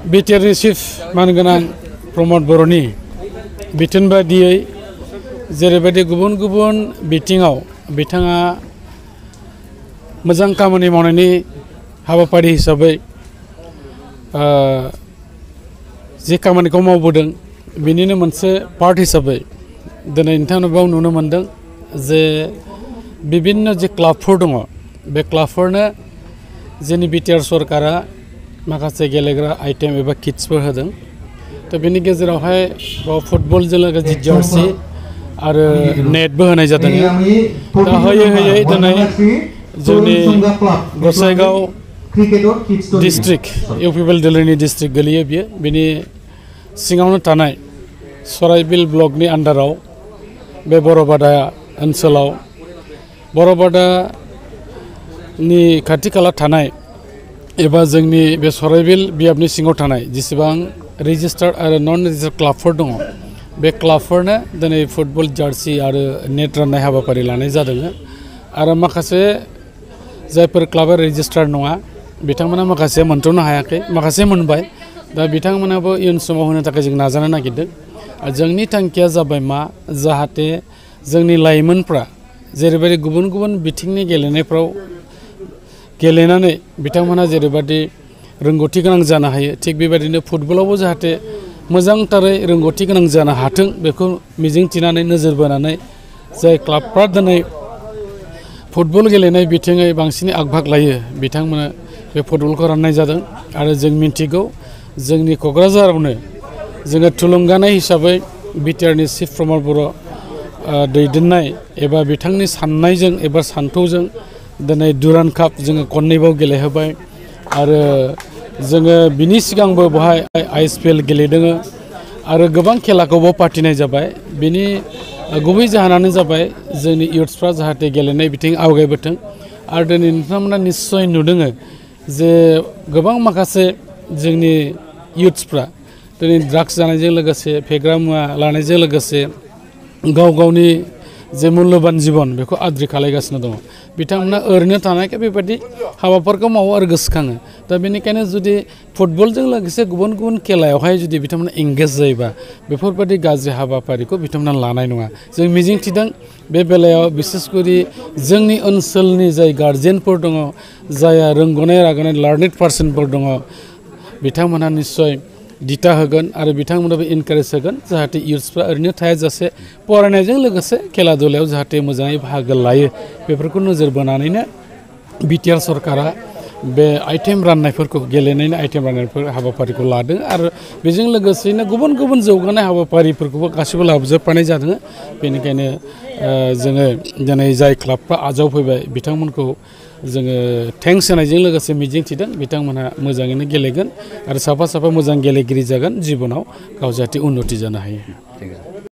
BTR chief मानगोनां प्रमद बर'नि बिथोन बादियै जेरैबायदि गुबुन गुबुन बिथिङाव बिथाङा मोजां खामानि मावनायनि हाबाफारि हिसाबै जे खामानिखौ मावबोदों बिनिनो मोनसे पार्ट हिसाबै दिनै नोंथांनाव नुनो मोनदों जे विभिन्न जे क्लाबफोर दङ बे क्लाबफोरनो जोंनि बिटिआर सरकारा माखासे गेलेग्रा आइटेम एबा किट्सफोर होदों तो बेनि गेजेरावहाय फुटबलजों लोगोसे जार्सि आरो नेटबो होनाय जादों दा होयै होयै दिनै जोंनि गसाइगाव डिस्ट्रिक्ट इउपिपिएल दिल्लीनि डिस्ट्रिक्ट गोलैयो बियो बिनि सिङावनो थानाय सराइबिल ब्लकनि आन्डाराव बे बरबादा ओनसोलाव बरबादानि खाथि खाला थानाय एबा जोंनि बे सराइबिल बियाबनि सिङाव थानाय जेसेबां रेजिस्टार्ड आरो नन रेजिस्टार्ड क्लाबफोर दङ बे क्लाबफोरनो दिनै फुटबल जार्सि आरो नेट राननाय हाबाफारि लानाय जादों आरो माखासे जायफोर क्लाबा रेजिस्टार्ड नङा बिथांमोना माखासे मोनथ'नो हायाखै माखासे मोनबाय दा बिथांमोनाबो इयुन समाव होनो थाखाय जों नाजानो नागिरदों जोंनि थांखिया जाबाय मा जाहाथे जोंनि लाइमोनफ्रा जेरैबायदि गुबुन गुबुन बिथिंनि गेलेनायफ्राव गेलेनानै बिथांमोना जेरैबायदि रोंगौथि गोनां जानो हायो थिग बेबायदिनो फुटबलावबो जाहाथे मोजांथारै रोंगौथि गोनां जानो हाथों बेखौ मिजिंथिनानै नोजोर बोनानै जाय क्लाबफ्रा दिनै फुटबल गेलेनाय बिथिङै बांसिनै आग-भाग लायो बिथांमोना बे फुटबलखौ राननाय जादों आरो जों मिन्थिगौ जोंनि क'क्राझारावनो जोङो थुलुंगानाय हिसाबै बिटिआरनि चिफ प्रमद बर' दैदेननाय एबा बिथांनि साननायजों एबा सान्थौजों दिनै दुरान काप जोङो खननैबाव गेलेहोबाय आरो जोङो बिनि सिगांबो बहाय आइएसपिएल गेलेदों आरो गोबां खेलाखौबो फाथिनाय जाबाय बिनि गुबै जाहोनानो जाबाय जोंनि इयुथ्सफ्रा जाहाथे गेलेनाय बिथिं आवगायबोथों आरो दिनै नोंथांमोना निस्सय नुदों जे गोबां माखासे जोंनि इयुथ्सफ्रा दिनै ड्राग्स जानायजों लोगोसे फेग्रा मुवा लानायजों लोगोसे गाव गावनि जे मुल्यबान जिबन बेखौ आद्रि खालायगासिनो दङ बिथांमोना ओरैनो थानायखाय बेबायदि हाबाफोरखौ मावो आरो गोसोखाङो दा बेनिखायनो जुदि फुटबलजों लोगोसे गुबुन गुबुन खेलायावहाय जुदि बिथांमोना एंगेज जायोबा बेफोरबायदि गाज्रि हाबाफारिखौ बिथांमोना लानाय नङा जों मिजिंथिदों बे बेलायाव बिसेसकरि जोंनि ओनसोलनि जाय गार्जेनफोर दङ जायहा रोंगौनाय रागोनाय लार्नेड पार्सनफोर दङ बिथांमोनहा निस्सय दिथा होगोन आरो बिथांमोनाबो इनकारेज होगोन जाहाथे इयुथ्सफ्रा ओरैनो थायाजासे फरायनायजों लोगोसे खेला दुलायाव जाहाथे मोजाङै बाहागो लायो बेफोरखौ नोजोर बोनानैनो बिटिआर सरकारा बे आइटेम राननायफोरखौ गेलेनायनि आइटेम राननायफोर हाबाफारिखौ लादों आरो बेजों लोगोसेनो गुबुन गुबुन जौगानाय हाबाफारिफोरखौबो गासिबो लाबोजोबफानाय जादों बेनिखायनो जोङो दिनै जाय क्लाबफ्रा आजावफैबाय बिथांमोनखौ जोङो थेंक्स होनायजों लोगोसे मिजिंथिदों बिथांमोनहा मोजाङैनो गेलेगोन आरो साफा साफा मोजां गेलेगिरि जागोन जिबनाव गाव जाहाथे उन्नति जानो हायो।